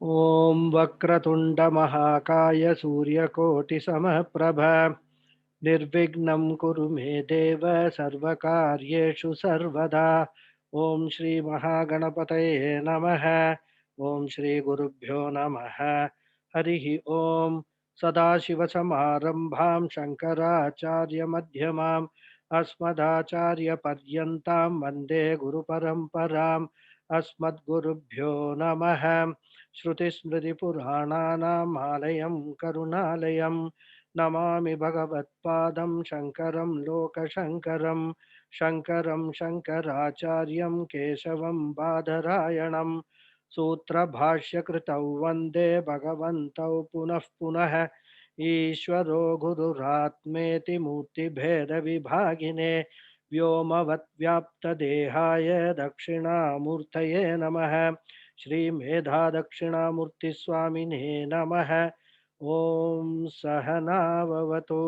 ॐ वक्रतुण्डमहाकाय सूर्यकोटिसमप्रभ निर्विघ्नं कुरु मे देव सर्वकार्येषु सर्वदा। ॐ श्रीमहागणपतये नमः। ॐ श्रीगुरुभ्यो नमः। हरिः ॐ। सदाशिवसमारम्भां शङ्कराचार्यमध्यमाम् अस्मदाचार्यपर्यन्तां वन्दे गुरुपरम्पराम्। अस्मद्गुरुभ्यो नमः। श्रुतिस्मृतिपुराणानाम् आलयं करुणालयं नमामि भगवत्पादं शङ्करं लोकशङ्करं। शङ्करं शङ्कराचार्यं केशवं बादरायणं सूत्रभाष्यकृतौ वन्दे भगवन्तौ पुनः पुनः। ईश्वरो गुरुरात्मेति मूर्तिभेदविभागिने व्योमवद्व्याप्तदेहाय दक्षिणामूर्तये नमः। श्रीमेधा दक्षिणामूर्तिस्वामिने नमः। ॐ सहनाववतु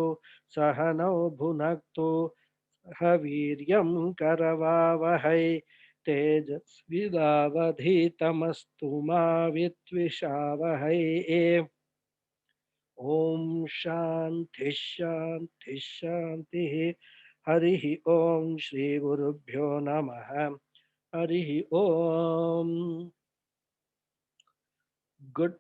सहनौ भुनक्तु सह वीर्यं करवावहै तेजस्विनावधीतमस्तु मा विद्विषावहै। ॐ शान्ति शान्ति शान्तिः। हरिः ॐ श्रीगुरुभ्यो नमः। हरिः ॐ। Good.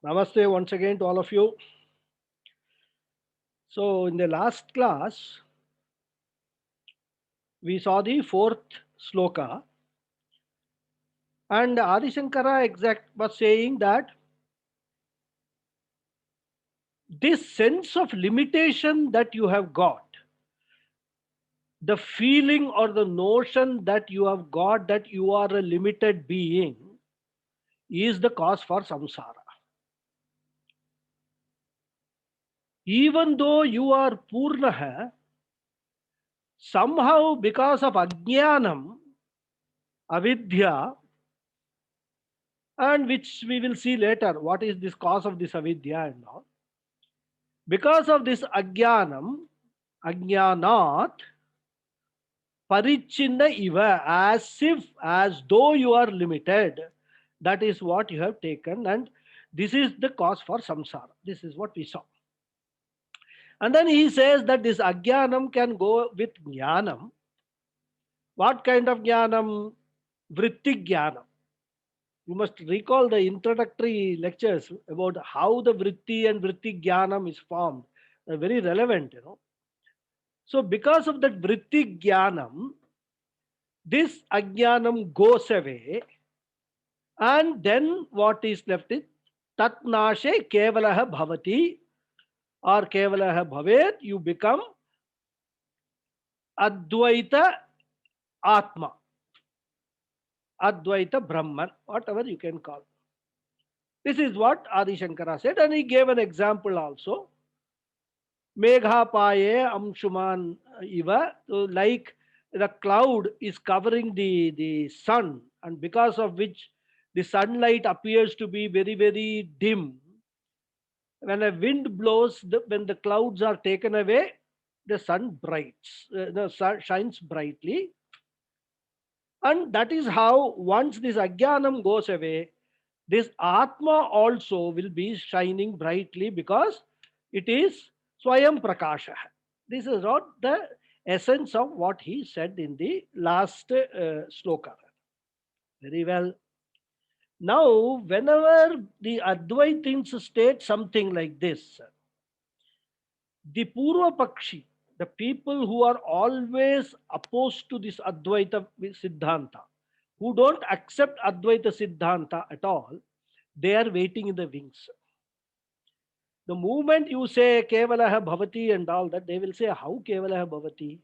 Namaste once again to all of you. So in the last class, we saw the fourth sloka, and Adi Shankara was saying that this sense of limitation that you have got, the feeling or the notion that you have got that you are a limited being, is the cause for samsara. Even though you are Purnaha, somehow because of ajnanam, avidya, and which we will see later, what is this cause of this avidya and all. Because of this ajnanam, ajnanat, parichinna iva, as though you are limited, that is what you have taken, and this is the cause for samsara. This is what we saw. And then he says that this ajnanam can go with jnanam. What kind of jnanam? Vritti jnanam. You must recall the introductory lectures about how the vritti and vritti jnanam is formed. They're very relevant, you know. So because of that vritti jnanam, this ajnanam goes away, and then what is left is tatnashe kevalaha bhavati or kevalaha bhavet. You become advaita atma, advaita brahman, whatever you can call. This is what Adi Shankara said, and he gave an example also. Megha paye amshuman iva, so like the cloud is covering the sun, and because of which the sunlight appears to be very, very dim. When a wind blows, when the clouds are taken away, the sun the sun shines brightly. And that is how once this ajnanam goes away, this Atma also will be shining brightly because it is Swayam Prakasha. This is not the essence of what he said in the last sloka. Very well. Now, whenever the Advaitins state something like this, the Purva Pakshi, the people who are always opposed to this Advaita Siddhanta, who don't accept Advaita Siddhanta at all, they are waiting in the wings. The moment you say Kevalaha Bhavati and all that, they will say, how Kevalaha Bhavati?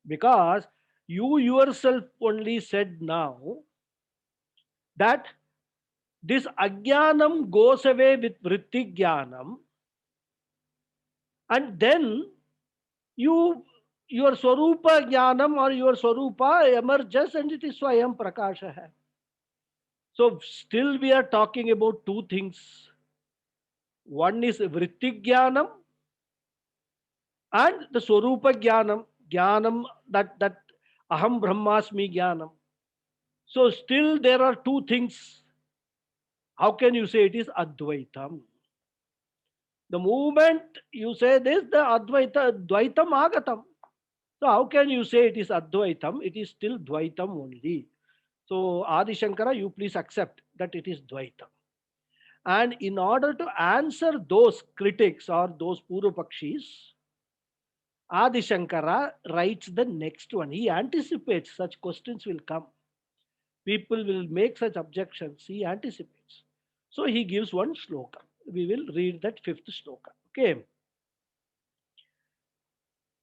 Because you yourself only said now that this Ajnanam goes away with Vritti Jnanam, and then your Swarupa Jnanam or your Swarupa emerges and it is Swayam Prakasha. So still we are talking about two things. One is Vritti Jnanam and the Swarupa Jnanam. Jnanam, that aham brahmasmi jnanam. So still there are two things. How can you say it is Advaitam? The moment you say this, the Dvaitam agatam. So how can you say it is Advaitam? It is still Dvaitam only. So Adi Shankara, you please accept that it is Dvaitam. And in order to answer those critics or those Purupakshis, Adi Shankara writes the next one. He anticipates such questions will come. People will make such objections. He anticipates. So he gives one sloka. We will read that fifth sloka. Okay.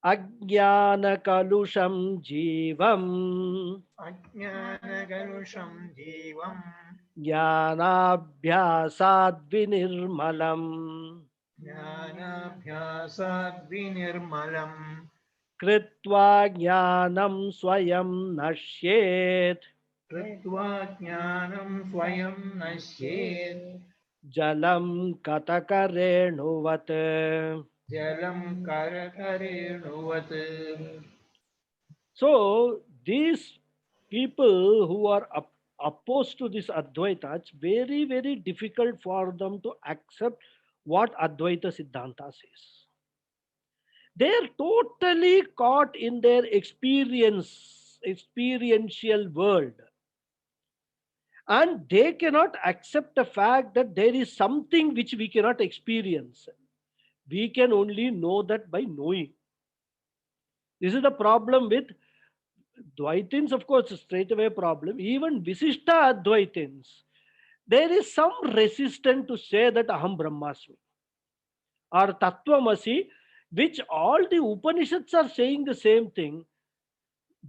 अज्ञानकलुषं जीवम् अज्ञानकलुषं जीवम् ज्ञानाभ्यासाद्विनिर्मलम् ज्ञानाभ्यासाद्विनिर्मलम् कृत्वा ज्ञानं स्वयं नश्येत् कृत्वा ज्ञानं स्वयं नश्येत् जलं कतकरेणुवत्. जलं करकरेणुवत्. So these people who are opposed to this Advaita, it's very, very difficult for them to accept what Advaita Siddhanta says. They're totally caught in their experiential world. And they cannot accept the fact that there is something which we cannot experience. We can only know that by knowing. This is the problem with Dvaitins, of course, straight away problem. Even Visishta Advaitins, there is some resistance to say that Aham Brahmasmi or Tattvamasi, which all the Upanishads are saying the same thing.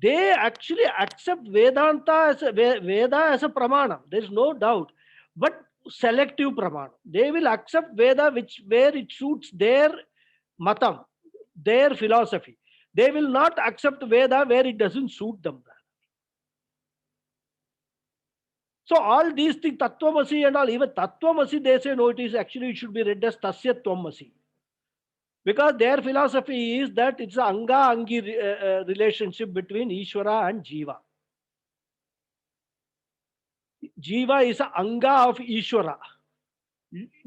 They actually accept Vedanta as Veda as a pramana. There is no doubt, but selective pramana. They will accept Veda which where it suits their matam, their philosophy. They will not accept Veda where it doesn't suit them. So all these things, Tattvamasi and all, even Tattvamasi, they say no, it is actually it should be read as Tasya Tvamasi. Because their philosophy is that it's an Anga Angi relationship between Ishvara and Jiva. Jiva is an Anga of Ishvara.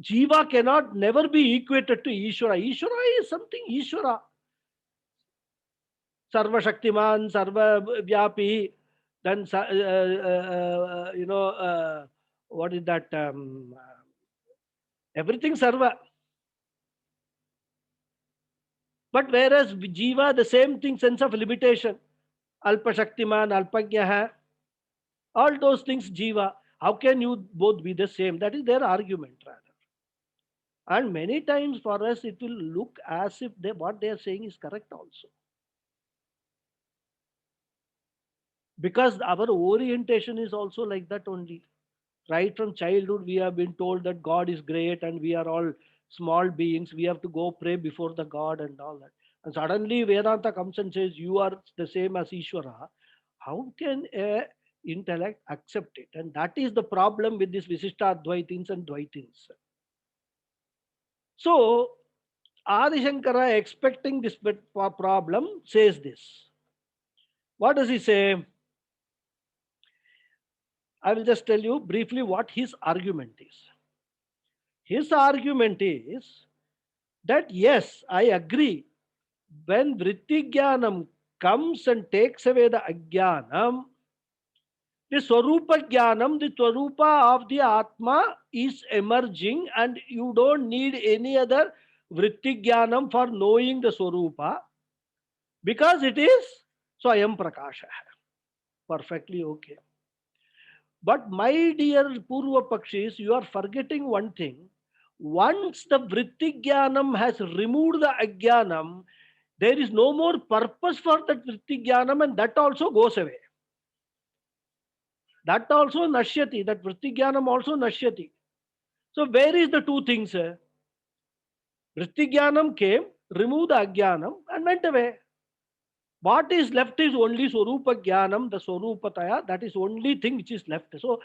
Jiva cannot never be equated to Ishvara. Ishvara is something Ishvara. Sarva Shaktiman, Sarva Vyapi, then, what is that? Everything Sarva. But whereas Jiva, the same thing, sense of limitation. Alpa Shaktiman, Alpagyaha, all those things Jiva. How can you both be the same? That is their argument rather. And many times for us it will look as if what they are saying is correct also. Because our orientation is also like that only. Right from childhood, we have been told that God is great and we are all small beings. We have to go pray before the God and all that. And suddenly Vedanta comes and says, you are the same as Ishvara. How can a intellect accept it? And that is the problem with these Visishta Advaitins and Dvaitins. So, Adi Shankara, expecting this problem, says this. What does he say? I will just tell you briefly what his argument is. His argument is that yes, I agree. When Vritti comes and takes away the Ajnanam, the Swarupa Jnanam, the Swarupa of the Atma is emerging, and you don't need any other Vritti for knowing the Swarupa because it is Swayam Prakasha. Perfectly okay. But my dear Purva Pakshis, you are forgetting one thing. Once the Vritti has removed the Ajnanam, there is no more purpose for that Vritti and that also goes away. That also Nashyati, that Vritti also Nashyati. So where is the two things? Vritti came, removed the Ajnanam and went away. What is left is only Swarupa Jnanam, the Swarupataya, that is only thing which is left. So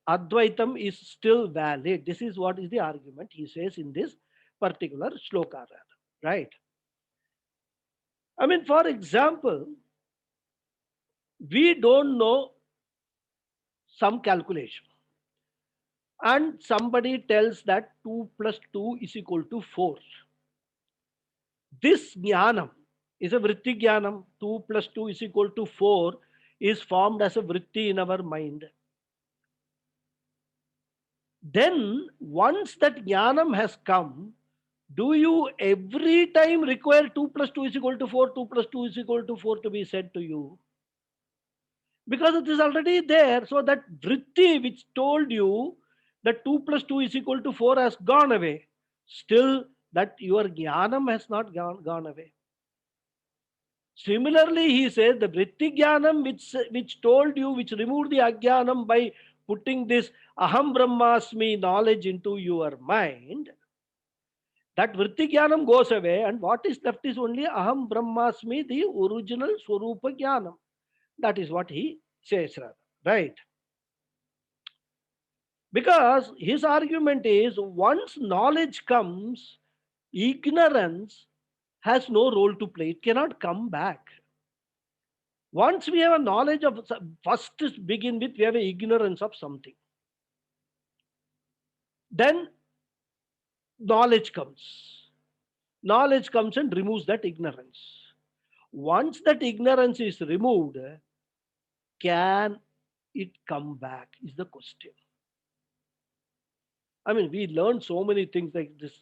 Advaitam is still valid. This is what is the argument he says in this particular shloka, right? I mean, for example, we don't know some calculation, and somebody tells that 2 plus 2 is equal to 4. This jnanam is a vritti jnanam. 2 plus 2 is equal to 4 is formed as a vritti in our mind. Then, once that jnanam has come, do you every time require 2 plus 2 is equal to 4, 2 plus 2 is equal to 4 to be said to you? Because it is already there. So that vritti which told you that 2 plus 2 is equal to 4 has gone away. Still, that your jnanam has not gone away. Similarly, he says the vritti jnanam which told you, which removed the ajnanam by putting this aham brahmasmi knowledge into your mind, that vritti jnanam goes away, and what is left is only aham brahmasmi, the original swarupa jnanam. That is what he says, rather, right? Because his argument is once knowledge comes, ignorance has no role to play. It cannot come back. Once we have a knowledge of, first to begin with, we have an ignorance of something. Then knowledge comes. Knowledge comes and removes that ignorance. Once that ignorance is removed, can it come back? Is the question. I mean, we learn so many things like this,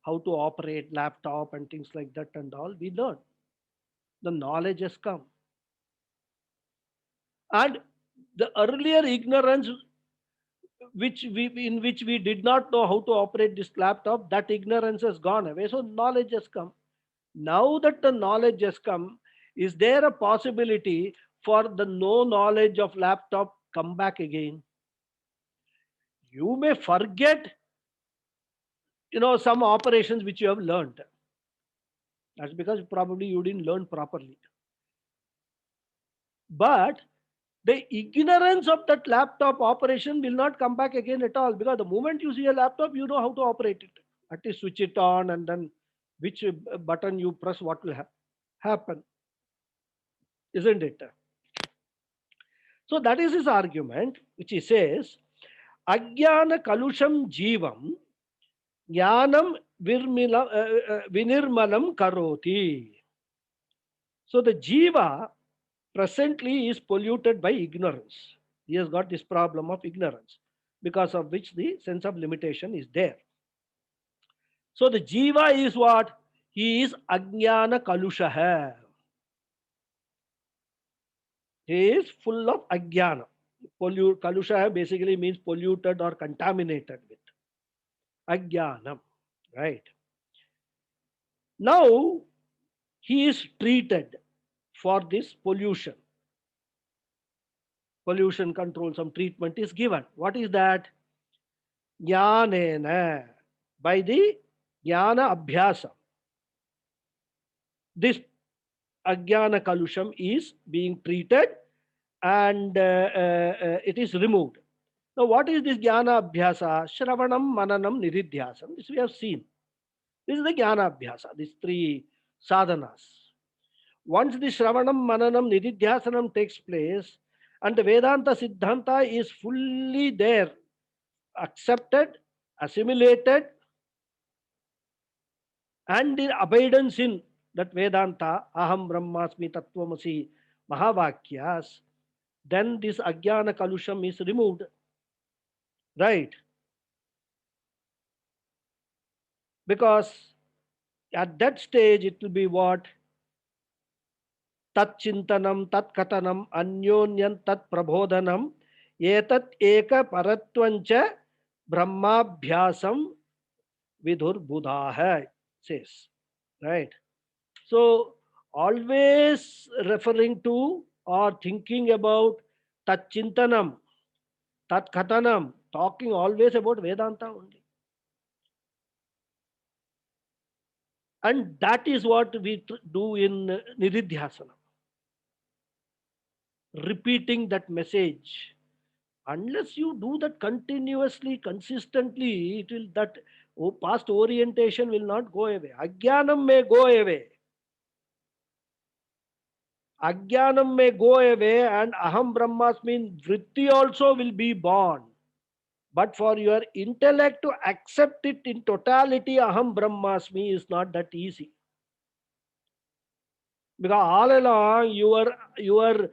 how to operate laptop and things like that and all. We learn. The knowledge has come. And the earlier ignorance in which we did not know how to operate this laptop, that ignorance has gone away. So knowledge has come. Now that the knowledge has come, is there a possibility for the no knowledge of laptop come back again? You may forget, some operations which you have learned. That's because probably you didn't learn properly. But the ignorance of that laptop operation will not come back again at all, because the moment you see a laptop, you know how to operate it. At least switch it on, and then which button you press, what will happen, isn't it? So that is his argument, which he says, Ajnana kalusham jivam jnanam vinirmalam karoti. So the jiva presently is polluted by ignorance. He has got this problem of ignorance, because of which the sense of limitation is there. So the jiva is what? He is ajnana kalusha. He is full of ajnana. Kalusha basically means polluted or contaminated with ajnanam, right? Now he is treated for this pollution. Pollution control, some treatment is given. What is that? Jnanena, by the jnana abhyasa. This ajnana kalusham is being treated, and it is removed. Now, what is this jnana abhyasa? Shravanam, mananam, niridhyasam. This we have seen. This is the jnana abhyasa, these three sadhanas. Once the Shravanam, Mananam, Nididhyasanam takes place, and the Vedanta Siddhanta is fully there, accepted, assimilated, and in abidance in that Vedanta, Aham Brahmasmi Tattvamasi Mahavakyas, then this Ajnana Kalusham is removed. Right? Because at that stage it will be what? Tat Chintanam, Tat Katanam, Anyonyan Tat Prabodhanam, Etat Eka Paratvancha Brahmabhyasam Vidhur Buddha says. Right? So, always referring to or thinking about Tat Chintanam, Tat Katanam, talking always about Vedanta only. And that is what we do in Niridhyasana. Repeating that message. Unless you do that continuously, consistently, it will, that past orientation will not go away. Ajnanam may go away. Ajnanam may go away and Aham Brahmasmi vritti also will be born. But for your intellect to accept it in totality, Aham Brahmasmi, is not that easy. Because all along your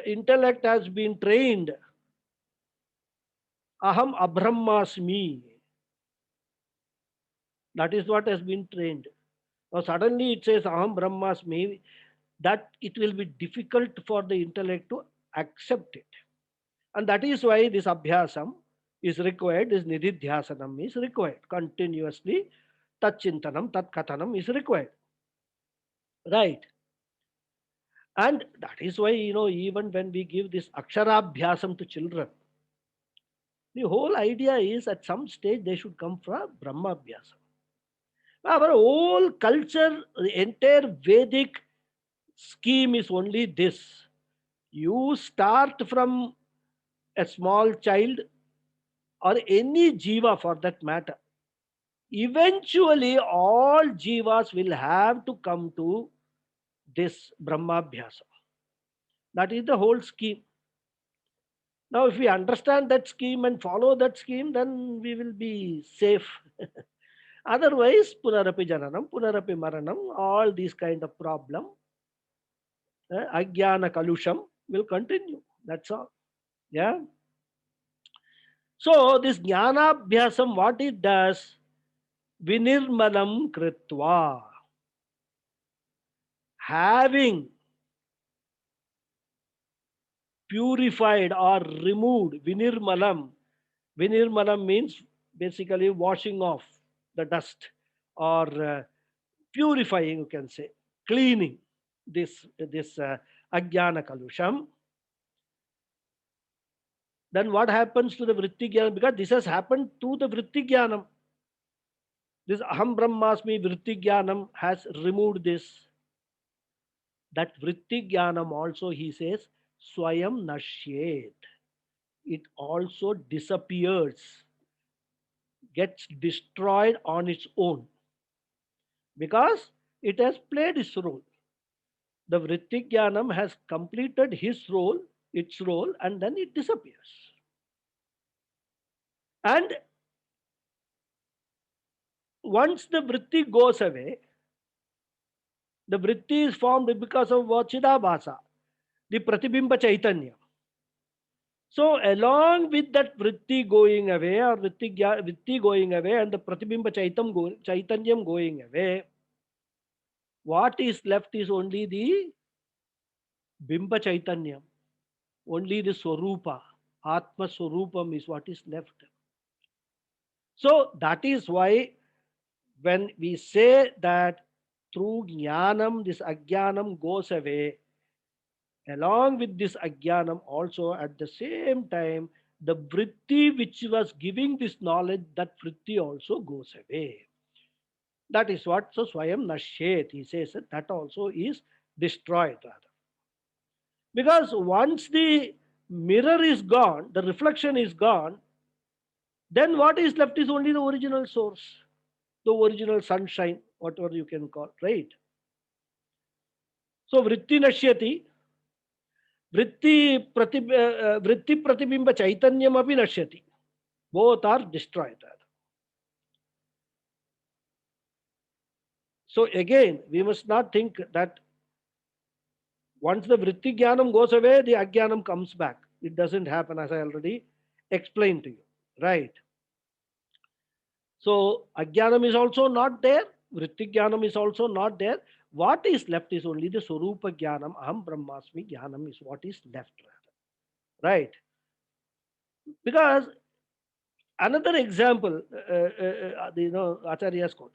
intellect has been trained. Aham Abrahmasmi. That is what has been trained. Now suddenly it says Aham Brahmasmi, that it will be difficult for the intellect to accept it. And that is why this abhyasam is required, this nididhyasanam is required. Continuously, tat chintanam, tat kathanam is required. Right. And that is why, even when we give this aksharabhyasam to children, the whole idea is at some stage they should come from Brahmabhyasam. Our whole culture, the entire Vedic scheme is only this. You start from a small child or any jiva for that matter. Eventually, all jivas will have to come to this Brahmabhyasa. That is the whole scheme. Now, if we understand that scheme and follow that scheme, then we will be safe. Otherwise, punarapi jananam, punarapi maranam, all these kind of problem, ajnana kalusham will continue. That's all. Yeah. So, this jnanabhyasam, what it does, vinirmalam kritva, having purified or removed vinirmalam. Vinirmalam means basically washing off the dust or purifying, you can say, cleaning this ajnana kalusham. Then what happens to the vritti jnanam? Because this has happened to the vritti jnanam. This aham brahmasmi vritti jnanam has removed this. That vritti jnanam also, he says, swayam nashyet. It also disappears, gets destroyed on its own because it has played its role. The Vrittik Jnanam has completed his role, its role, and then it disappears. And once the Vritti goes away, the Vritti is formed because of what? Chidabhasa, the Pratibimba Chaitanya. So, along with that Vritti going away, or Vritti going away, and the Pratibimba Chaitanyam going away, what is left is only the Bimba Chaitanya, only the Swarupa, Atma Swarupam is what is left. So that is why when we say that through Jnanam, this Ajnanam goes away, along with this Ajnanam also at the same time, the Vritti which was giving this knowledge, that Vritti also goes away. That is what, so Swayam Nashet, he says that also is destroyed rather. Because once the mirror is gone, the reflection is gone, then what is left is only the original source, the original sunshine, whatever you can call, right? So vritti nashyati, vritti pratibimba chaitanyam api nashyati. Both are destroyed. So again, we must not think that once the vritti jnanam goes away, the ajnanam comes back. It doesn't happen, as I already explained to you, right? So ajnanam is also not there, vritti jnanam is also not there. What is left is only the Swarupa jnanam, aham brahmasmi jnanam is what is left, right? Because another example, Acharya's quote,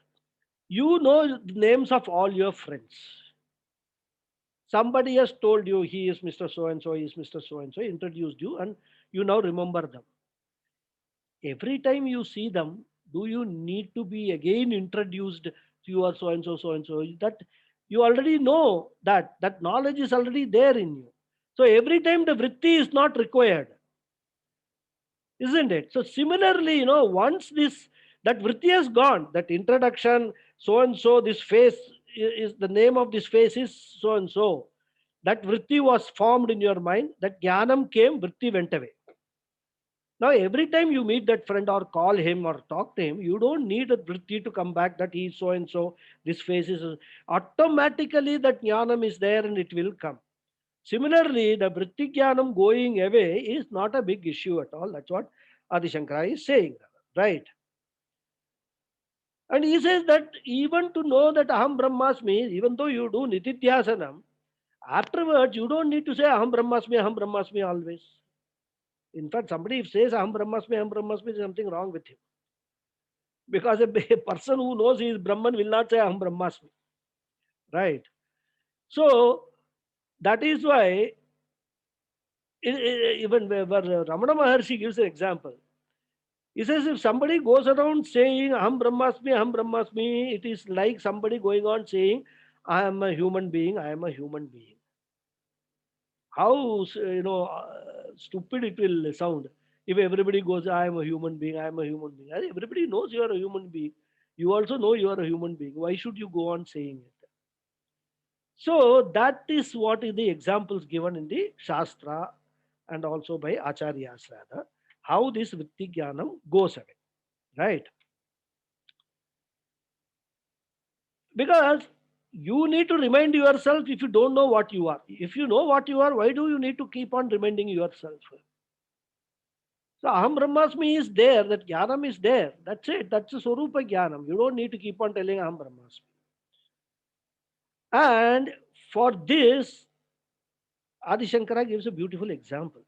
you know the names of all your friends. Somebody has told you he is Mr. So and so, he is Mr. So and so, introduced you, and you now remember them. Every time you see them, do you need to be again introduced to you are so and so, so and so? That you already know, that knowledge is already there in you. So every time the vritti is not required, isn't it? So similarly, once that vritti has gone, that introduction, so and so, this face is the name of this face is so and so. That vritti was formed in your mind, that jnanam came, vritti went away. Now, every time you meet that friend or call him or talk to him, you don't need a vritti to come back that he is so and so, this face is. Automatically, that jnanam is there and it will come. Similarly, the vritti jnanam going away is not a big issue at all. That's what Adi Shankara is saying. Right? And he says that even to know that Aham Brahmasmi, even though you do Nitidhyasanam, afterwards you don't need to say Aham Brahmasmi always. In fact, somebody if says Aham Brahmasmi, there is something wrong with him. Because a person who knows he is Brahman will not say Aham Brahmasmi. Right? So, that is why even where Ramana Maharshi gives an example. He says if somebody goes around saying Aham Brahmasmi, it is like somebody going on saying, I am a human being, I am a human being. How stupid it will sound if everybody goes, I am a human being, I am a human being. Everybody knows you are a human being. You also know you are a human being. Why should you go on saying it? So that is what is the examples given in the Shastra and also by Acharyas rather, how this Vritti Jnanam goes away. Right? Because you need to remind yourself if you don't know what you are. If you know what you are, why do you need to keep on reminding yourself? So Aham Brahmasmi is there, that Jnanam is there. That's it. That's the Swarupa Jnanam. You don't need to keep on telling Aham Brahmasmi. And for this, Adi Shankara gives a beautiful example.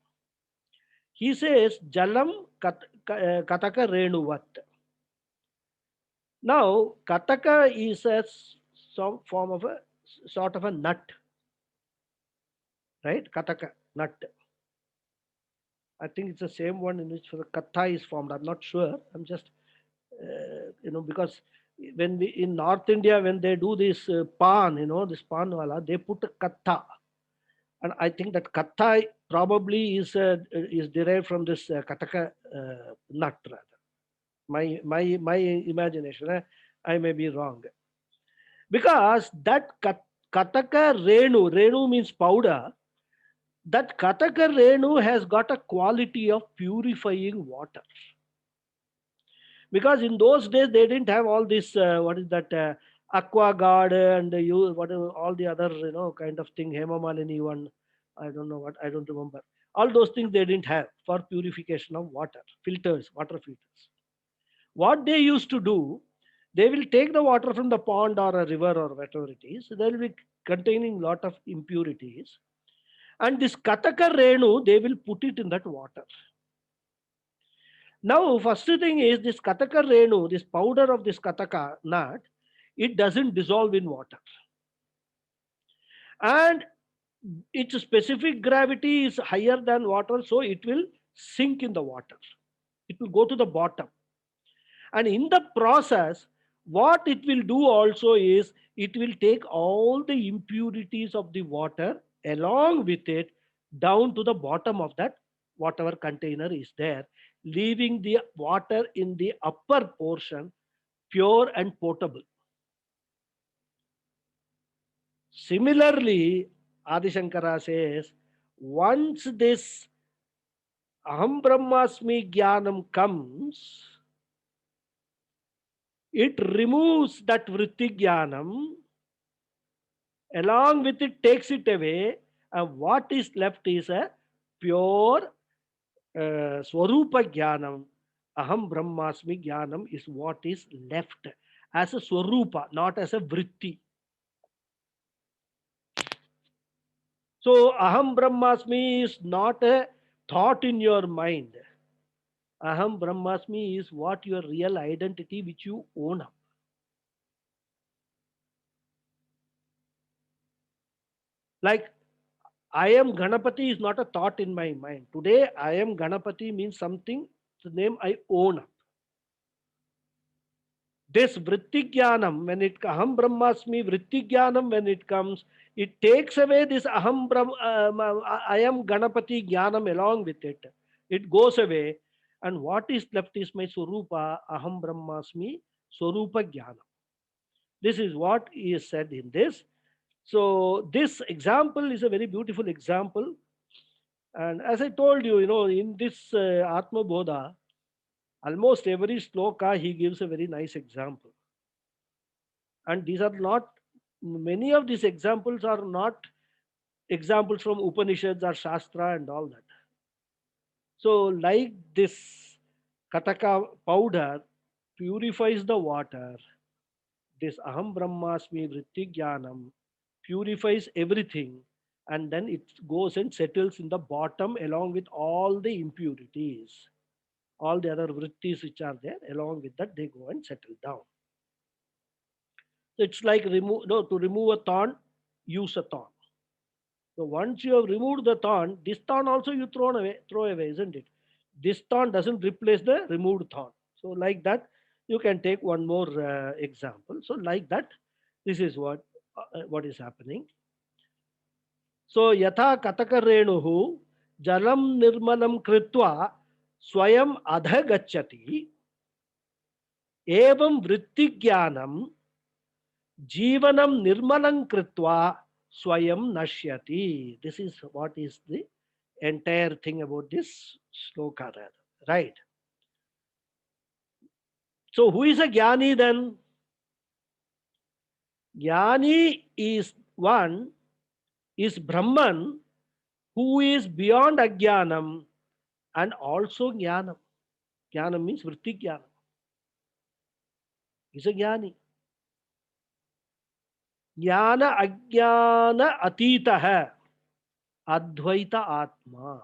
He says, Jalam Kataka Renuvat. Now, Kataka is some form of a sort of a nut. Right? Kataka, nut. I think it's the same one in which the katha is formed. I'm not sure. I'm just, because when we in North India, when they do this pan, this pan wala, they put a katha. And I think that katha probably is derived from this kataka nut rather. My imagination. I may be wrong. Because that kataka renu means powder, that kataka renu has got a quality of purifying water. Because in those days they didn't have all this what is that aqua guard and you whatever all the other kind of thing, hema malini one, I don't know what, I don't remember. All those things they didn't have for purification of water, filters, water filters. What they used to do, they will take the water from the pond or a river or whatever it is, they will be containing lot of impurities, and this kataka renu they will put it in that water. Now, first thing is this kataka renu, this powder of this kataka nut, it doesn't dissolve in water. And its specific gravity is higher than water, so it will sink in the water. It will go to the bottom. And in the process, what it will do also is it will take all the impurities of the water along with it down to the bottom of that whatever container is there, leaving the water in the upper portion pure and potable. Similarly, Adi Shankara says, once this Aham Brahmasmi Jnanam comes, it removes that Vritti Jnanam, along with it takes it away, and what is left is a pure Swarupa Jnanam. Aham Brahmasmi Jnanam is what is left as a Swarupa, not as a Vritti. So Aham Brahmasmi is not a thought in your mind. Aham Brahmasmi is what your real identity which you own up. Like I am Ganapathy is not a thought in my mind. Today I am Ganapathy means something, the name I own up. This Vritti Jnanam, when it Aham Brahmasmi Vritti Jnanam, when it comes, it takes away this I am Ganapathy Jnanam along with it. It goes away, and what is left is my Swarupa, Aham Brahmasmi, Swarupa Jnanam. This is what is said in this. So this example is a very beautiful example. And as I told you, in this Atma Bodha, almost every sloka he gives a very nice example. And these are not, many of these examples are not examples from Upanishads or Shastra and all that. So, like this Kataka powder purifies the water, this Aham Brahmasmi Vritti Jnanam purifies everything, and then it goes and settles in the bottom along with all the impurities, all the other vrittis which are there, along with that, they go and settle down. So it's like to remove a thorn, use a thorn. So once you have removed the thorn, this thorn also you throw away, isn't it? This thorn doesn't replace the removed thorn. So like that, you can take one more example. So like that, this is what is happening. So yatha kataka renuhu jalam nirmalam kritva swayam adha gacchati evam vritti jnanam जीवनम निर्मलं कृत्वा स्वयं नश्यति. This is what is the entire thing about this sloka, right? So who is a jnani then? Jnani is one, is Brahman, who is beyond ajnanam and also jnanam. Jnanam means vritti jnanam. He's a jnani. ज्ञान अज्ञान अतीतः अद्वैत आत्मा.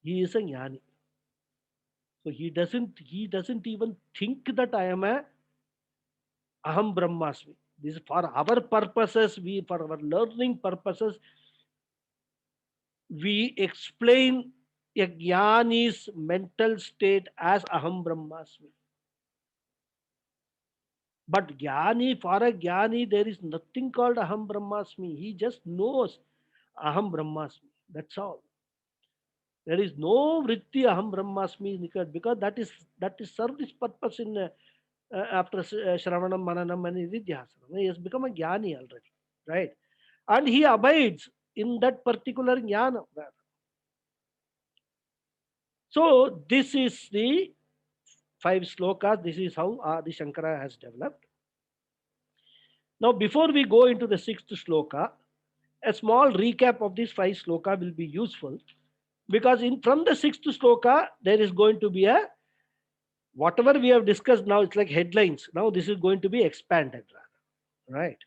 He is a jnani. So he doesn't even think that I am a aham brahmasmi. This is for our purposes, for our learning purposes, we explain a jnani's mental state as aham brahmasmi. But for a jnani, there is nothing called aham brahmasmi. He just knows aham brahmasmi. That's all. There is no vritti aham brahmasmi because that is served its purpose in after Shravanam, Mananam, and Nididhyasana. He has become a jnani already, right? And he abides in that particular jnana. So this is the 5 slokas. This is how Adi Shankara has developed. Now, before we go into the 6th sloka, a small recap of these 5 sloka will be useful because from the 6th sloka, there is going to be whatever we have discussed now, it's like headlines. Now this is going to be expanded, right?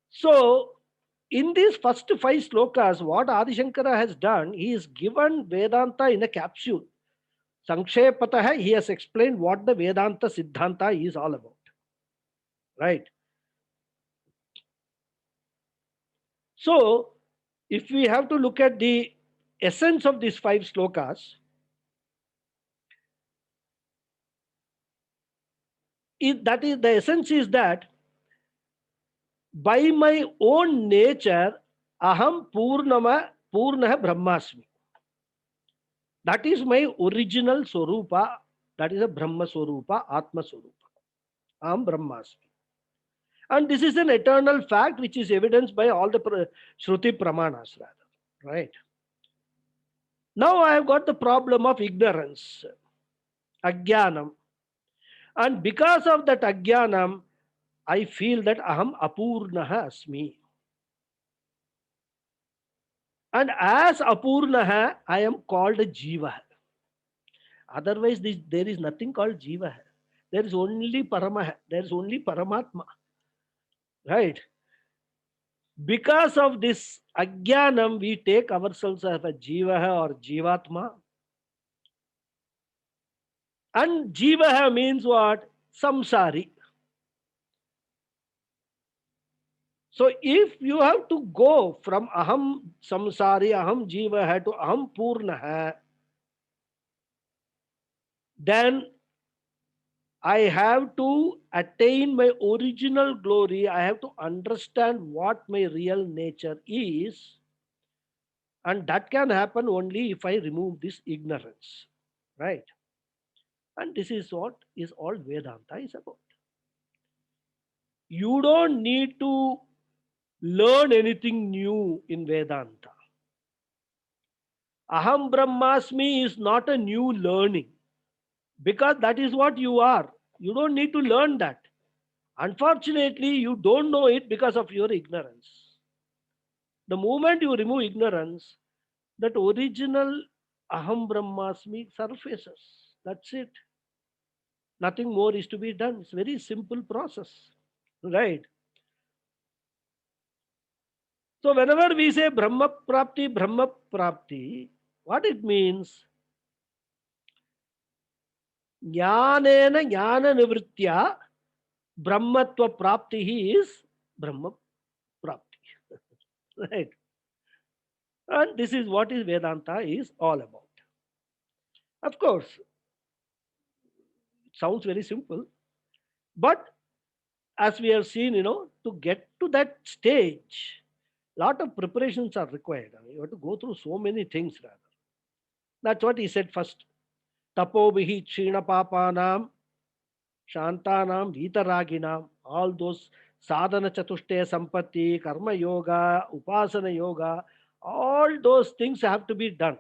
So in these first 5 slokas, what Adi Shankara has done, he has given Vedanta in a capsule. Sankshepatah, he has explained what the Vedanta Siddhanta is all about, right? So if we have to look at the essence of these 5 slokas, that is the essence is that by my own nature, aham purnah brahmasmi. That is my original Swarupa. That is a Brahma Swarupa, Atma Swarupa. Aham brahmasmi. And this is an eternal fact which is evidenced by all the Shruti Pramanas, right? Now I have got the problem of ignorance, Ajnanam. And because of that Ajnanam, I feel that Aham Apurnaha Asmi. And as Apurnaha, I am called Jiva. Otherwise, there is nothing called Jiva. There is only Paramaha. There is only Paramatma. Right? Because of this Ajnanam, we take ourselves as a Jiva or Jivatma. And Jiva means what? Samsari. So if you have to go from Aham Samsari, Aham Jiva to Aham Purna, then I have to attain my original glory. I have to understand what my real nature is. And that can happen only if I remove this ignorance. Right? And this is what is all Vedanta is about. You don't need to learn anything new in Vedanta. Aham Brahmasmi is not a new learning because that is what you are. You don't need to learn that. Unfortunately, you don't know it because of your ignorance. The moment you remove ignorance, that original Aham Brahmasmi surfaces. That's it. Nothing more is to be done. It's a very simple process. Right. So whenever we say Brahma Prapti, what it means? Jnanena jnana nivritya Brahmatva Prapti is Brahma Prapti. Right. And this is what is Vedanta is all about. Of course, it sounds very simple, but as we have seen, to get to that stage, lot of preparations are required. I mean, you have to go through so many things rather. That's what he said first. Tapo vihi china papanam shantanam vitaraginam. All those sadhana chatushte sampatti, karma yoga, upasana yoga, all those things have to be done.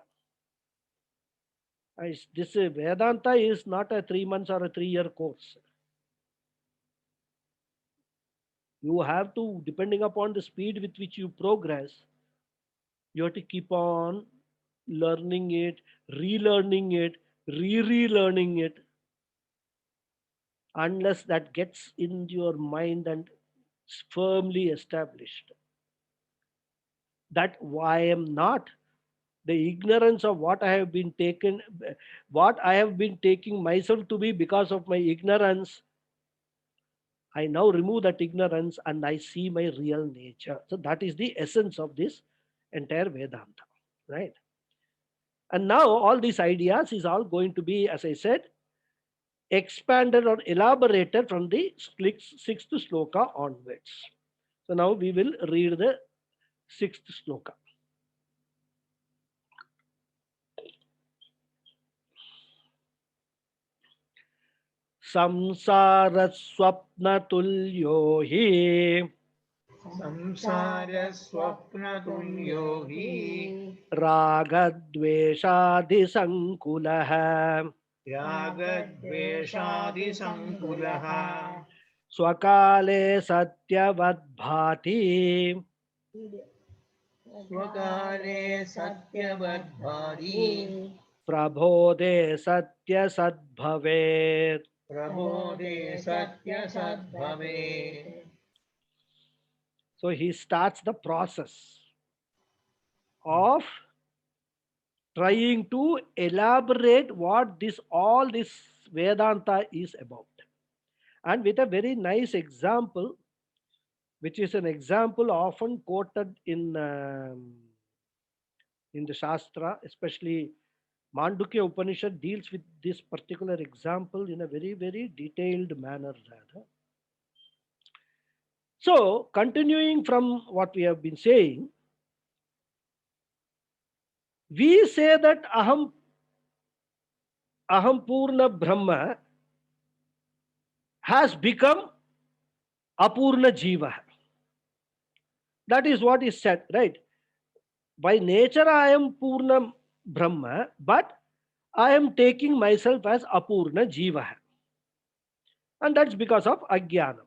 This Vedanta is not a 3 months or a 3 year course. You have to, depending upon the speed with which you progress, you have to keep on learning it, relearning it, relearning it, unless that gets in your mind and firmly established. That why I am not, the ignorance of what I have been taking myself to be because of my ignorance, I now remove that ignorance and I see my real nature. So that is the essence of this entire Vedanta, right? And now all these ideas is all going to be, as I said, expanded or elaborated from the sixth sloka onwards. So now we will read the sixth sloka. संसारस्वप्नतुल्यो हि संसारस्वप्नतुल्यो हि रागद्वेषादिसङ्कुलः रागद्वेषादिसङ्कुलः स्वकाले सत्यवद्भाति स्वकाले सत्यवद्भाति प्रबोधे सत्यसद्भवेत्. प्रबोधे सत्यसद्भवेत्. So he starts the process of trying to elaborate what all this Vedanta is about. And with a very nice example, which is an example often quoted in the Shastra, especially Mandukya Upanishad deals with this particular example in a very, very detailed manner rather. So, continuing from what we have been saying, we say that Aham Purna Brahma has become Apurna Jiva. That is what is said, right? By nature, I am Purna Brahma, but I am taking myself as Apurna Jiva. And that's because of Ajnana.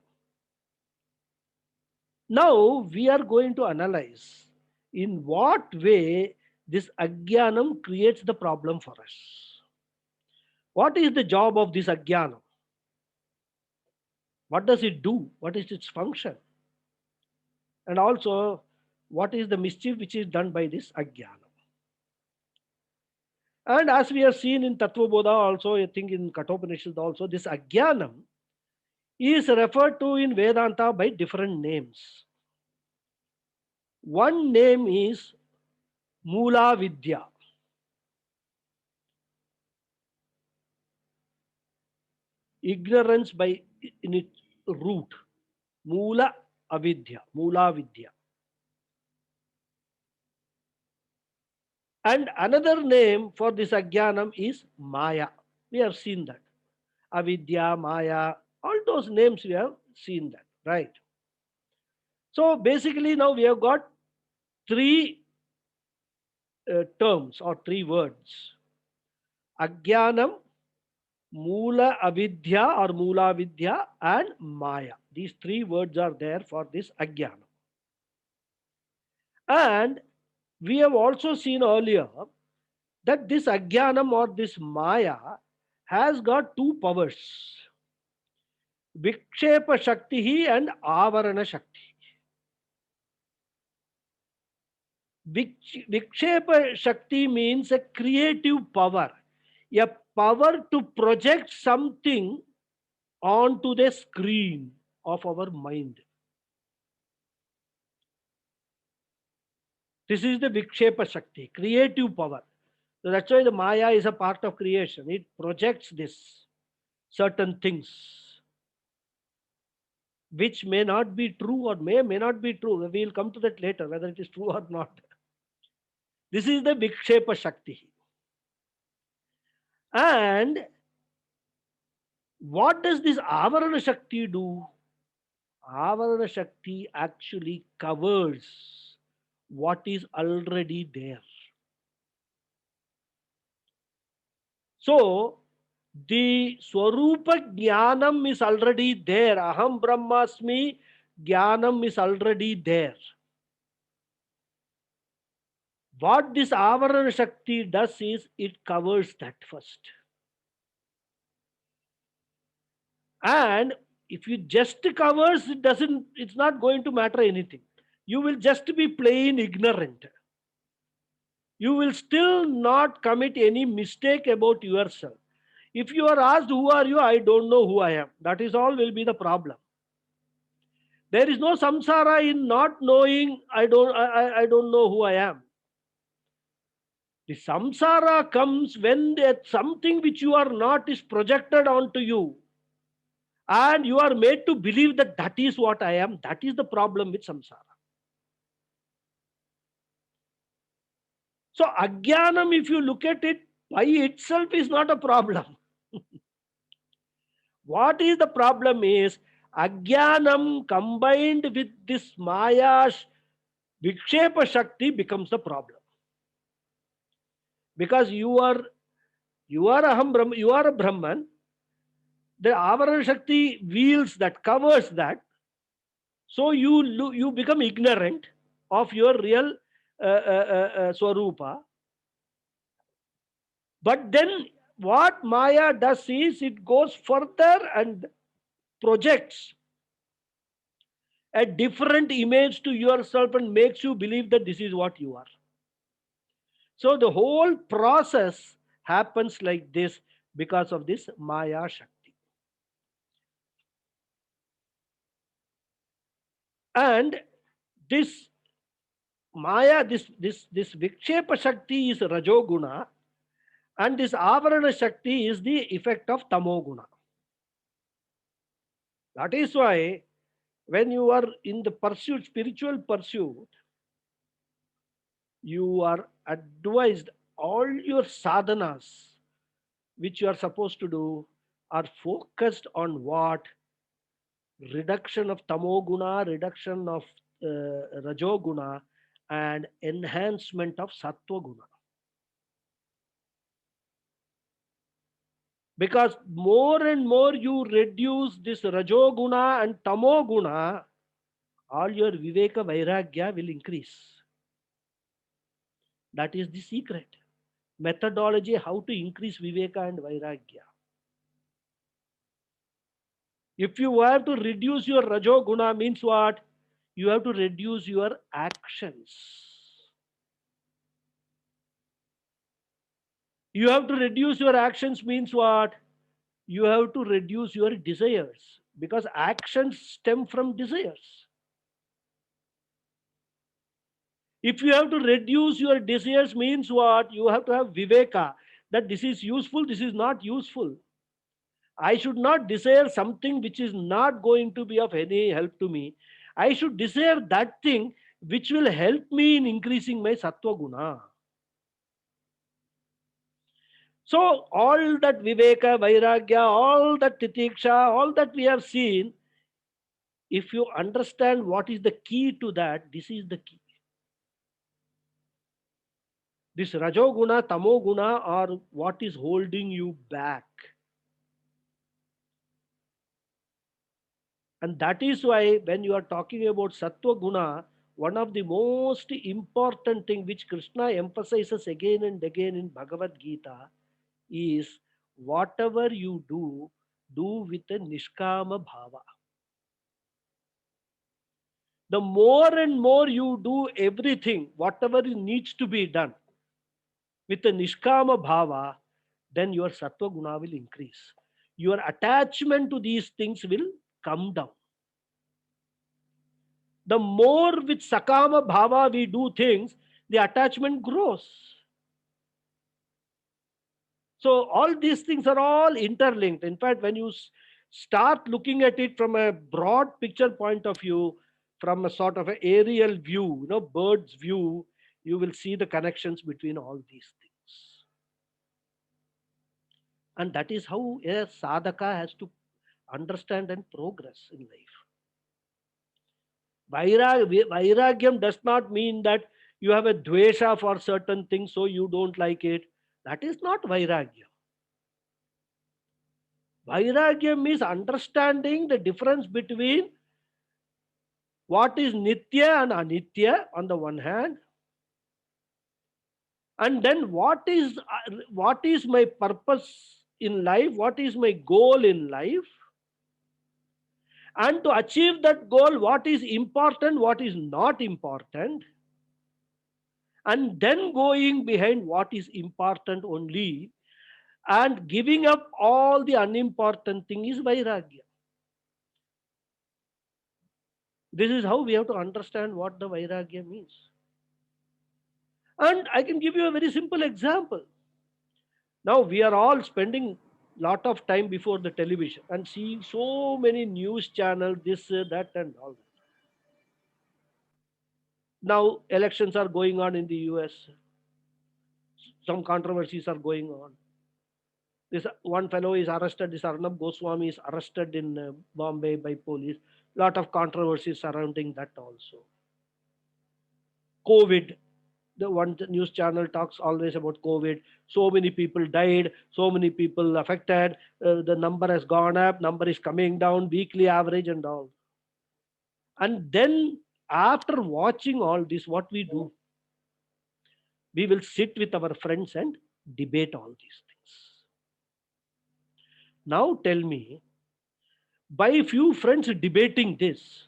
Now, we are going to analyze in what way this Ajnanam creates the problem for us. What is the job of this Ajnanam? What does it do? What is its function? And also, what is the mischief which is done by this Ajnanam? And as we have seen in Tattva Bodha also, I think in Kathopanishad also, this Ajnanam is referred to in Vedanta by different names. One name is Mula Vidya. Ignorance by in its root. Mula Avidya. Mula Vidya. And another name for this Ajnanam is Maya. We have seen that. Avidya, Maya, all those names we have seen that. Right. So basically now we have got three terms or three words. Ajnanam, Moola Avidya or Moola Vidya and Maya. These three words are there for this Ajnanam. And we have also seen earlier that this Ajnanam or this Maya has got two powers. Vikshepa Shakti and Avarana Shakti. Vikshepa Shakti means a creative power, a power to project something onto the screen of our mind. This is the Vikshepa Shakti, creative power. So that's why the Maya is a part of creation. It projects this certain things which may not be true or may not be true. We will come to that later, whether it is true or not. This is the Vikshepa Shakti. And what does this Avarana Shakti do? Avarana Shakti actually covers what is already there. So, the Swarupa Jnanam is already there. Aham Brahmasmi Jnanam is already there. What this Avarana Shakti does is it covers that first. And if you just covers, it's not going to matter anything. You will just be plain ignorant. You will still not commit any mistake about yourself. If you are asked, who are you? I don't know who I am. That is all will be the problem. There is no samsara in not knowing, I don't know who I am. The samsara comes when something which you are not is projected onto you and you are made to believe that that is what I am. That is the problem with samsara. So Ajnanam, if you look at it, by itself is not a problem. What is the problem is Ajnanam combined with this Maya Vikshepa Shakti becomes the problem. Because you are Aham Brahman, you are a Brahman, the Avarana Shakti wields that, covers that, so you become ignorant of your real Swarupa. But then what Maya does is it goes further and projects a different image to yourself and makes you believe that this is what you are. So the whole process happens like this because of this Maya Shakti. And this Maya, this Vikshepa Shakti is Rajoguna, and this Avarana Shakti is the effect of Tamoguna. That is why when you are in the pursuit, spiritual pursuit, you are advised all your sadhanas which you are supposed to do are focused on what? Reduction of tamoguna, reduction of rajoguna, and enhancement of sattva-guna. Because more and more you reduce this rajoguna and tamoguna, all your viveka vairagya will increase. That is the secret. Methodology how to increase viveka and vairagya. If you have to reduce your rajoguna means what? You have to reduce your actions. You have to reduce your actions means what? You have to reduce your desires because actions stem from desires. If you have to reduce your desires means what? You have to have viveka that this is useful, this is not useful. I should not desire something which is not going to be of any help to me. I should desire that thing which will help me in increasing my sattva guna. So all that viveka, vairagya, all that titiksha, all that we have seen If you understand what is the key to that, this is the key. This Rajoguna, Tamoguna are what is holding you back. And that is why when you are talking about Sattva Guna, one of the most important thing which Krishna emphasizes again and again in Bhagavad Gita is whatever you do with a Nishkama Bhava. The more and more you do everything, whatever needs to be done with a Nishkama Bhava, then your Sattva Guna will increase. Your attachment to these things will come down. The more with Sakama Bhava we do things, the attachment grows. So all these things are all interlinked. In fact, when you start looking at it from a broad picture point of view, from a sort of an aerial view, bird's view, you will see the connections between all these things. And that is how a sadhaka has to understand and progress in life. Vairagyam does not mean that you have a dvesha for certain things, so you don't like it. That is not vairagyam. Vairagyam is understanding the difference between what is nitya and anitya on the one hand, and then what is my purpose in life, what is my goal in life, and to achieve that goal, what is important, what is not important, and then going behind what is important only, and giving up all the unimportant thing is vairagya. This is how we have to understand what the vairagya means. And I can give you a very simple example. Now we are all spending lot of time before the television and seeing so many news channels, this, that, and all that. Now elections are going on in the US. Some controversies are going on. This one fellow is arrested. This Arnab Goswami is arrested in Bombay by police. Lot of controversies surrounding that also. COVID, the one news channel talks always about COVID. So many people died, so many people affected. The number has gone up, number is coming down, weekly average and all. And then after watching all this, what we do? We will sit with our friends and debate all these things. Now tell me, by few friends debating this,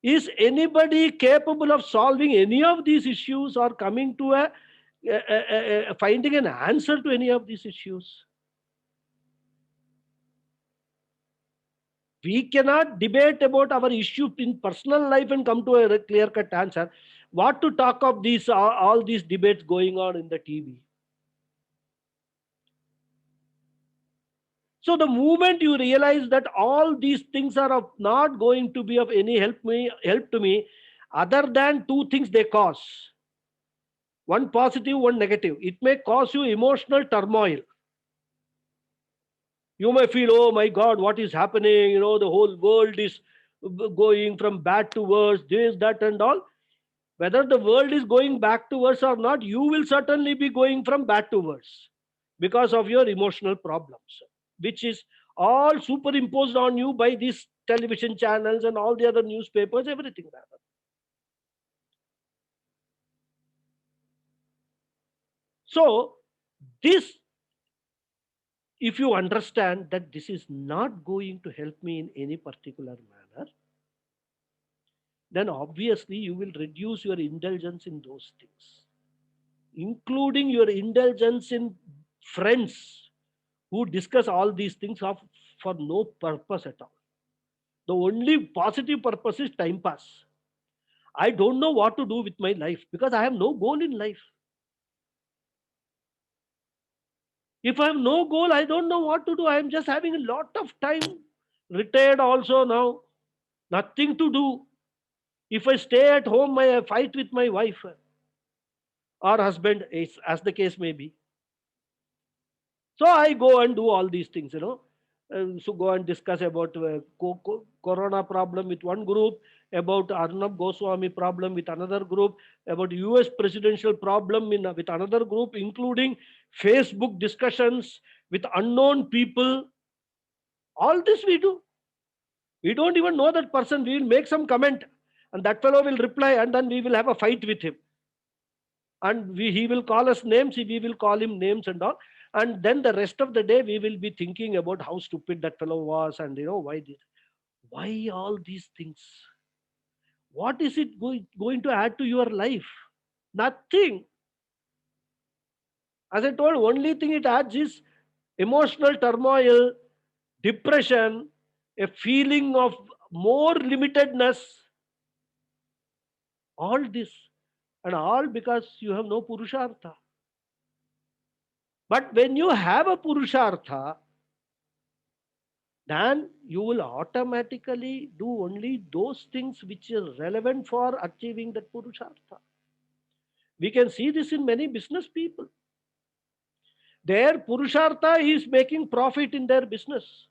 is anybody capable of solving any of these issues or coming to finding an answer to any of these issues? We cannot debate about our issue in personal life and come to a clear-cut answer. What to talk of these all these debates going on in the TV? So the moment you realize that all these things are not going to be of any help to me, other than two things they cause. One positive, one negative. It may cause you emotional turmoil. You may feel, oh my God, what is happening? The whole world is going from bad to worse, this, that, and all. Whether the world is going back to worse or not, you will certainly be going from bad to worse because of your emotional problems, which is all superimposed on you by these television channels and all the other newspapers, everything rather. So, this, if you understand that this is not going to help me in any particular manner, then obviously you will reduce your indulgence in those things, including your indulgence in friends who discuss all these things for no purpose at all. The only positive purpose is time pass. I don't know what to do with my life because I have no goal in life. If I have no goal, I don't know what to do. I am just having a lot of time. Retired also now. Nothing to do. If I stay at home, I fight with my wife or husband, as the case may be. So I go and do all these things. So go and discuss about corona problem with one group, about Arnab Goswami problem with another group, about US presidential problem with another group, including Facebook discussions with unknown people. All this we do. We don't even know that person. We will make some comment, and that fellow will reply, and then we will have a fight with him. And he will call us names, we will call him names and all. And then the rest of the day, we will be thinking about how stupid that fellow was, and why all these things? What is it going to add to your life? Nothing. As I told, only thing it adds is emotional turmoil, depression, a feeling of more limitedness, all this. And all because you have no Purushartha. But when you have a Purushartha, then you will automatically do only those things which are relevant for achieving that Purushartha. We can see this in many business people. Their Purushartha is making profit in their business.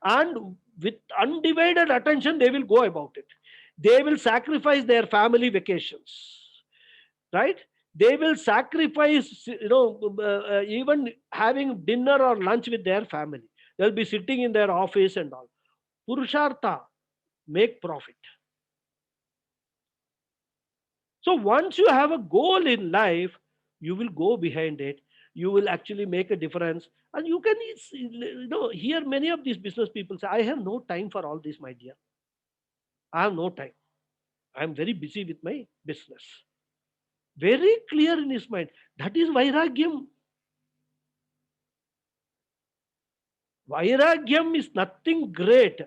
And with undivided attention, they will go about it. They will sacrifice their family vacations, right? They will sacrifice, even having dinner or lunch with their family. They'll be sitting in their office and all. Purushartha, make profit. So once you have a goal in life, you will go behind it. You will actually make a difference. And you can hear many of these business people say, I have no time for all this, my dear. I have no time. I am very busy with my business. Very clear in his mind. That is Vairagyam. Vairagyam is nothing great.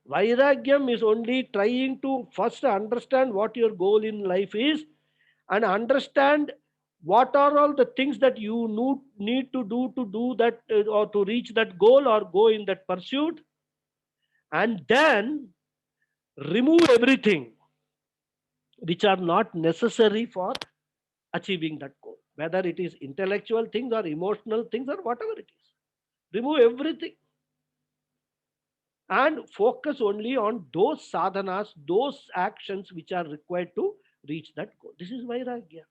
Vairagyam is only trying to first understand what your goal in life is, and understand what are all the things that you need to do that, or to reach that goal or go in that pursuit, and then remove everything which are not necessary for achieving that goal, whether it is intellectual things or emotional things or whatever it is. Remove everything and focus only on those sadhanas, those actions which are required to reach that goal. This is Vairagya.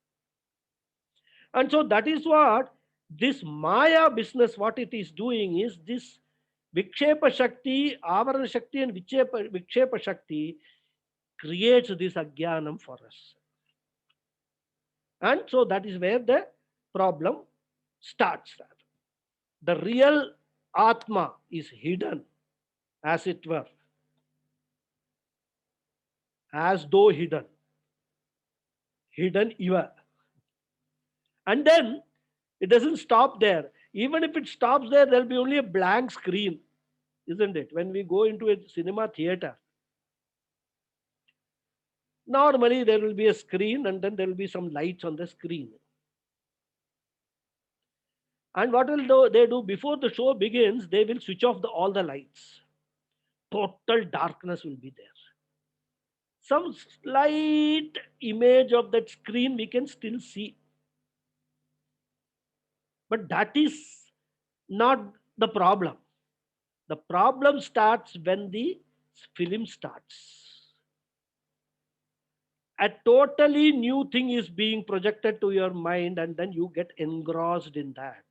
And so that is what this Maya business, what it is doing is this Vikshepa Shakti, Avarana Shakti and Vikshepa Shakti creates this Ajnanam for us. And so that is where the problem starts. The real Atma is hidden, as it were, as though hidden Iva. And then it doesn't stop there. Even if it stops there, there'll be only a blank screen, isn't it? When we go into a cinema theater, normally there will be a screen and then there will be some lights on the screen. And what will they do before the show begins? They will switch off all the lights. Total darkness will be there. Some slight image of that screen we can still see. But that is not the problem. The problem starts when the film starts. A totally new thing is being projected to your mind, and then you get engrossed in that.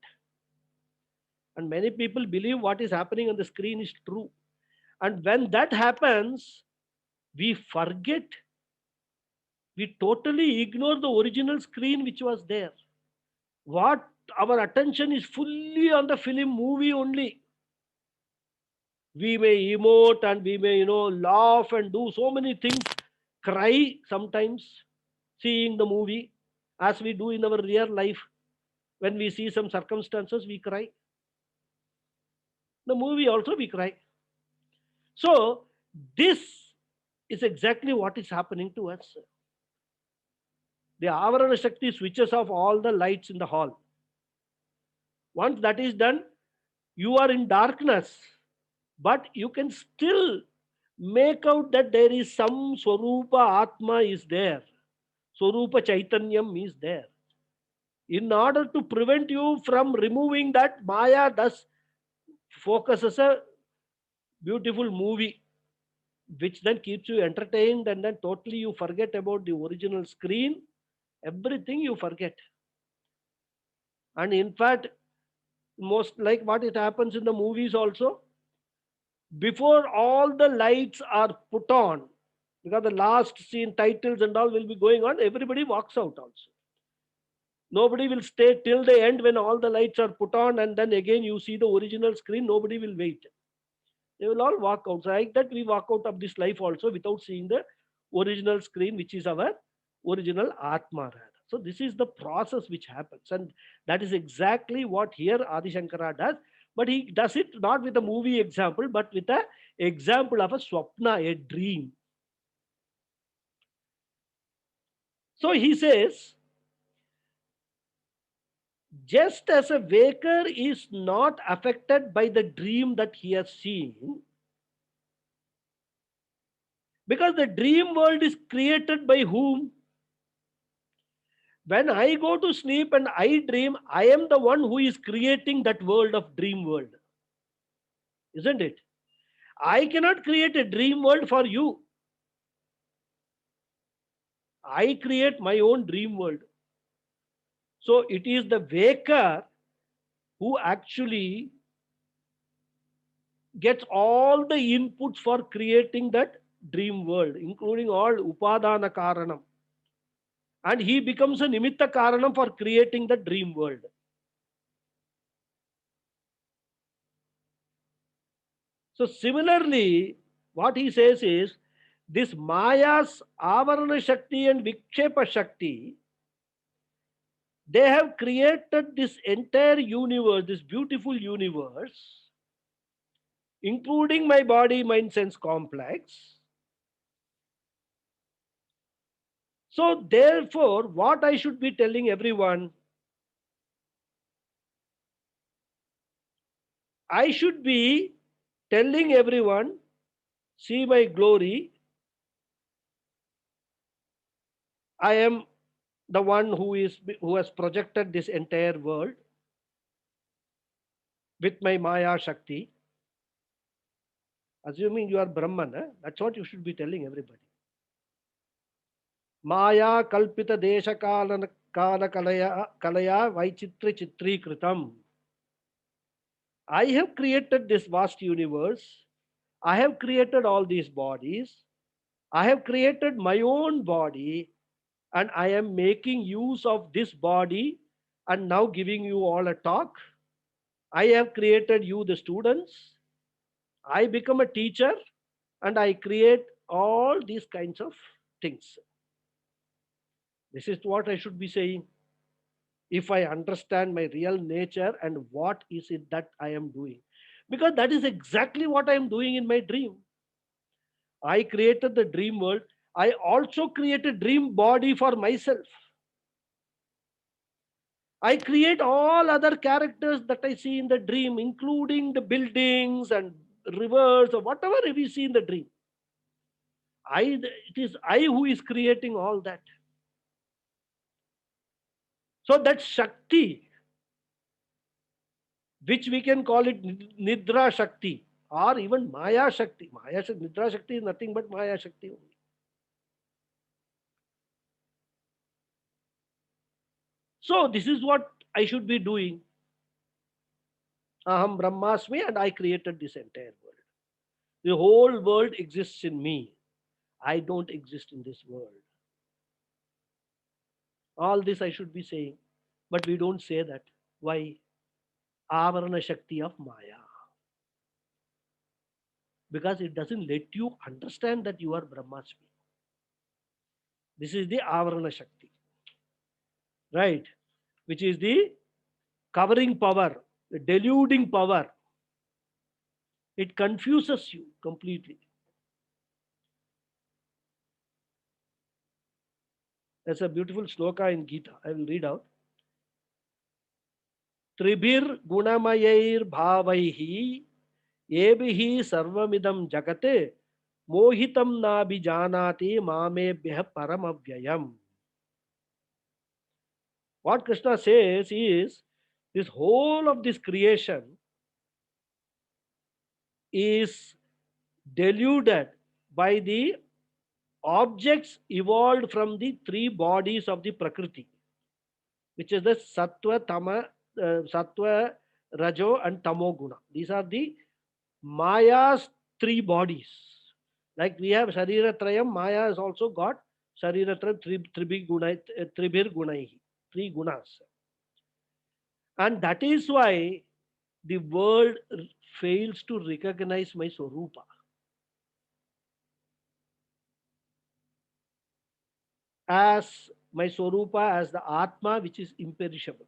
And many people believe what is happening on the screen is true. And when that happens, we forget, we totally ignore the original screen which was there. What our attention is fully on the film movie only. We may emote and we may, laugh and do so many things, cry sometimes seeing the movie, as we do in our real life. When we see some circumstances, we cry. The movie also we cry. So this is exactly what is happening to us. The Avarana Shakti switches off all the lights in the hall. Once that is done, you are in darkness, but you can still make out that there is some Swarupa Atma is there. Swarupa Chaitanyam is there. In order to prevent you from removing that, Maya does focuses a beautiful movie which then keeps you entertained, and then totally you forget about the original screen. Everything you forget. And in fact, most like what it happens in the movies also, before all the lights are put on, because the last scene titles and all will be going on, everybody walks out also. Nobody will stay till the end when all the lights are put on, and then again you see the original screen. Nobody will wait. They will all walk out. So like that, we walk out of this life also without seeing the original screen, which is our original Atma. So this is the process which happens, and that is exactly what here Adi Shankara does. But he does it not with a movie example, but with a example of a swapna, a dream. So he says, just as a waker is not affected by the dream that he has seen, because the dream world is created by whom? When I go to sleep and I dream, I am the one who is creating that world of dream world, isn't it? I cannot create a dream world for you. I create my own dream world. So it is the waker who actually gets all the inputs for creating that dream world, including all upadana karanam. And he becomes a nimitta karanam for creating the dream world. So similarly, what he says is, this Maya's Avarana Shakti and Vikshepa Shakti, they have created this entire universe, this beautiful universe, including my body, mind, sense complex. So therefore, what I should be telling everyone, I should be telling everyone, see my glory, I am the one who has projected this entire world with my Maya Shakti. Assuming you are Brahman, that's what you should be telling everybody. Maya kalpita desha kala kalaya vaichitra chitri kritam. I have created this vast universe. I have created all these bodies. I have created my own body, and I am making use of this body and now giving you all a talk. I have created you, the students. I become a teacher and I create all these kinds of things. This is what I should be saying. If I understand my real nature and what is it that I am doing. Because that is exactly what I am doing in my dream. I created the dream world. I also create a dream body for myself. I create all other characters that I see in the dream, including the buildings and rivers or whatever we see in the dream. It is I who is creating all that. So that Shakti, which we can call it Nidra Shakti or even Maya Shakti. Nidra Shakti is nothing but Maya Shakti only. So this is what I should be doing. Aham Brahmasmi, and I created this entire world. The whole world exists in me. I don't exist in this world. All this I should be saying. But we don't say that. Why? Avarana Shakti of Maya. Because it doesn't let you understand that you are Brahmasmi. This is the Avarana Shakti. Right? Which is the covering power, the deluding power. It confuses you completely. There's a beautiful sloka in Gita. I will read out. Tribhir gunamayair bhavaihi ebihi sarvamidam jagate mohitam nabhijanati mamebhyah paramavyayam. What Krishna says is, this whole of this creation is deluded by the objects evolved from the three bodies of the Prakriti, which is the Sattva, Sattva, Rajo, and Tamo Guna. These are the Maya's three bodies. Like we have Sharira Trayam, Maya has also got Sharira Trayam, Tribhir Gunaihi, three gunas. And that is why the world fails to recognize my Swarupa as my Swarupa, as the Atma, which is imperishable.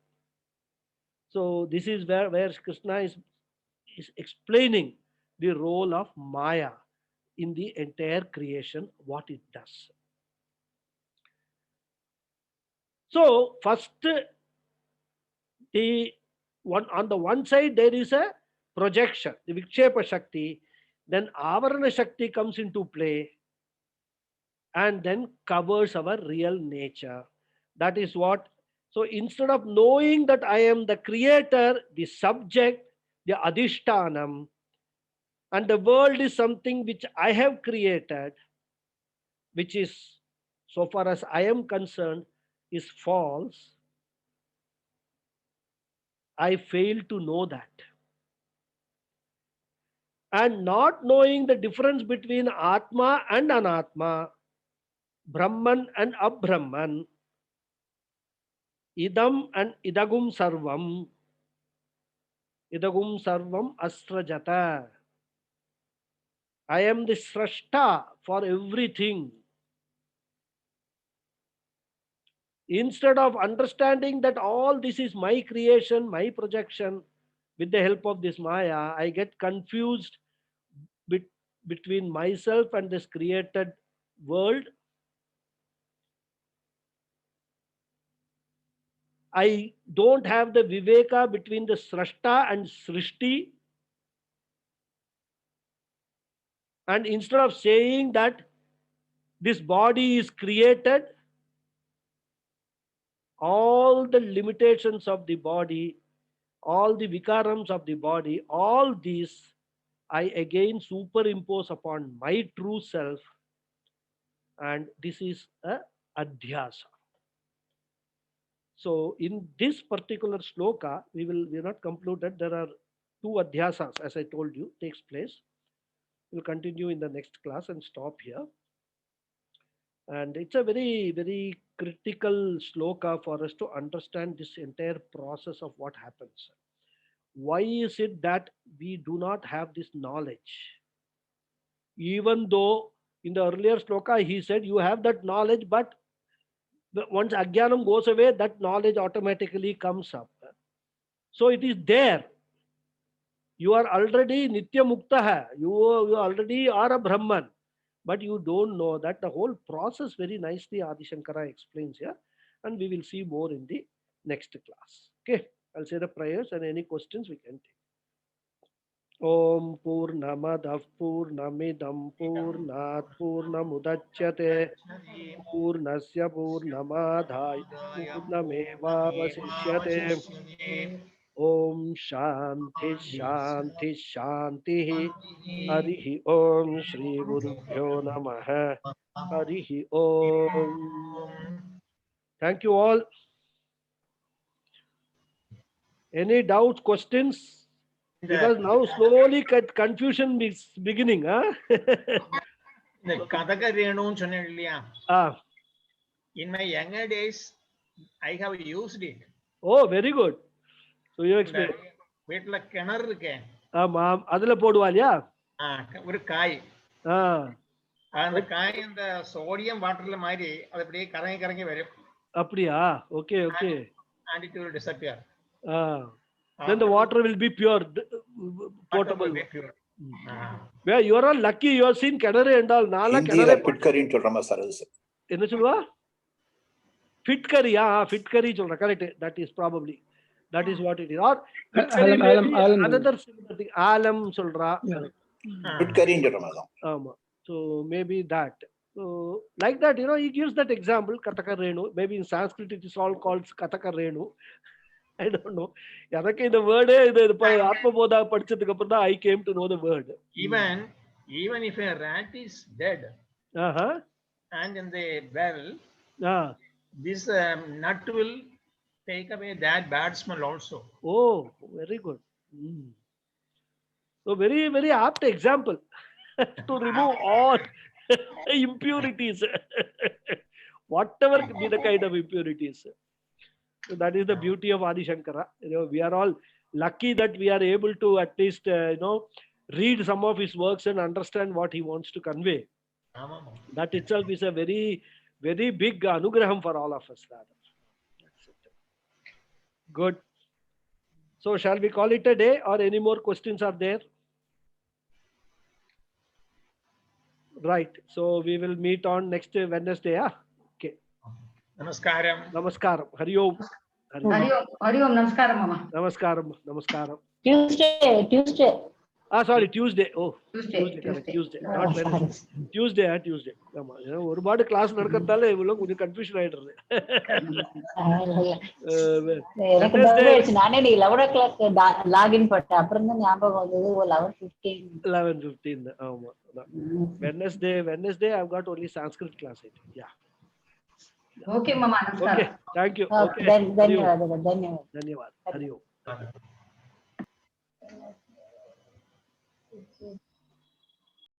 So this is where Krishna is explaining the role of Maya in the entire creation, what it does. So first, the one on the one side there is a projection, the Vikshepa Shakti, then Avarana Shakti comes into play and then covers our real nature. That is what. So instead of knowing that I am the creator, the subject, the adhishtanam, and the world is something which I have created, which is, so far as I am concerned, is false, I fail to know that. And not knowing the difference between Atma and Anatma, Brahman and Abrahman, Idam and Idagum Sarvam, Idagum Sarvam Asrajata. I am the Srashta for everything. Instead of understanding that all this is my creation, my projection, with the help of this Maya, I get confused between myself and this created world. I don't have the viveka between the Srashta and Srishti. And instead of saying that this body is created, all the limitations of the body, all the vikarams of the body, all these I again superimpose upon my true self, and this is a adhyasa. So in this particular sloka, we are not concluded. There are two adhyasas, as I told you, takes place. We'll continue in the next class and stop here. And it's a very, very critical sloka for us to understand this entire process of what happens. Why is it that we do not have this knowledge? Even though in the earlier sloka he said you have that knowledge, but once Ajnanam goes away, that knowledge automatically comes up. So it is there. You are already Nitya Mukta. You already are a Brahman. But you don't know that. The whole process very nicely Adi Shankara explains here. And we will see more in the next class. Okay. I'll say the prayers and any questions we can take. Om Purnamadah Purnamidam Purnat Purnamudachyate Purnasya Purnamadhaya Purnameva Vasishyate. Om Shanti Shanti Shanti. Harihi Om Shri Gurubhyo Namaha. Harihi Om. Thank you all. Any doubts, questions? Because now slowly confusion is beginning. Huh? இந்த கதக ரேணுன்னு சொன்னேன் இல்லையா? In my younger days, I have used it. Oh, very good. So you explain. வீட்டுல கிணறு இருக்கேன். ஆமா, அதுல போடுவாலியா? ஒரு காய். அந்த காய் அந்த சோடியம் வாட்டர்ல மாதிரி அது அப்படியே கரங்கி கரங்கி வரும். அப்படியா? Okay, okay. And it will disappear. Then the water will be pure, potable. Where you are all lucky, you have seen Canary and all. Nala Canary. Pit curry into Rama Saras. Enna solva? Pit curry, yeah, pit curry solra. Correct. That is probably. That is what it is. Or pit curry another similar thing. Alam solra. Pit curry into Rama. So maybe that. So like that, he gives that example, Kataka Renu. Maybe in Sanskrit it is all called Kataka Renu. I don't know. எனக்கு இந்த வேர்டே இது ஆத்மபோதா படிச்சதுக்கு அப்புறம் தான் I came to know the word. Even if a rat is dead and in the well, this nut will take away that bad smell also. Oh, very good. So very, very apt example to remove all impurities, whatever be the kind of impurities. So that is the beauty of Adi Shankara. We are all lucky that we are able to at least read some of his works and understand what he wants to convey. That itself is a very, very big anugraham for all of us. That's it. Good. So shall we call it a day, or any more questions are there? Right. So we will meet on next Wednesday. Okay. Namaskaram. Namaskaram. Hari Om. Hari Om. Namaskaram, Mama. Namaskaram. Namaskaram. Tuesday. Sorry, Tuesday. Oh, Tuesday. Correct. Tuesday. Not Wednesday. Tuesday. Tuesday. ஒருபாடு class நடக்கிறதால இவ்வளவு கொஞ்சம் confusion ஆயிடுறது. நானே 11 o'clock login பண்ணேன். அப்புறம் தான் ஞாபகம் வந்தது 11:15. ஆமா. Wednesday I've got only Sanskrit class. Yeah. Okay, Mama. Okay. Thank you. Okay. Dhanyawad. Hari Om.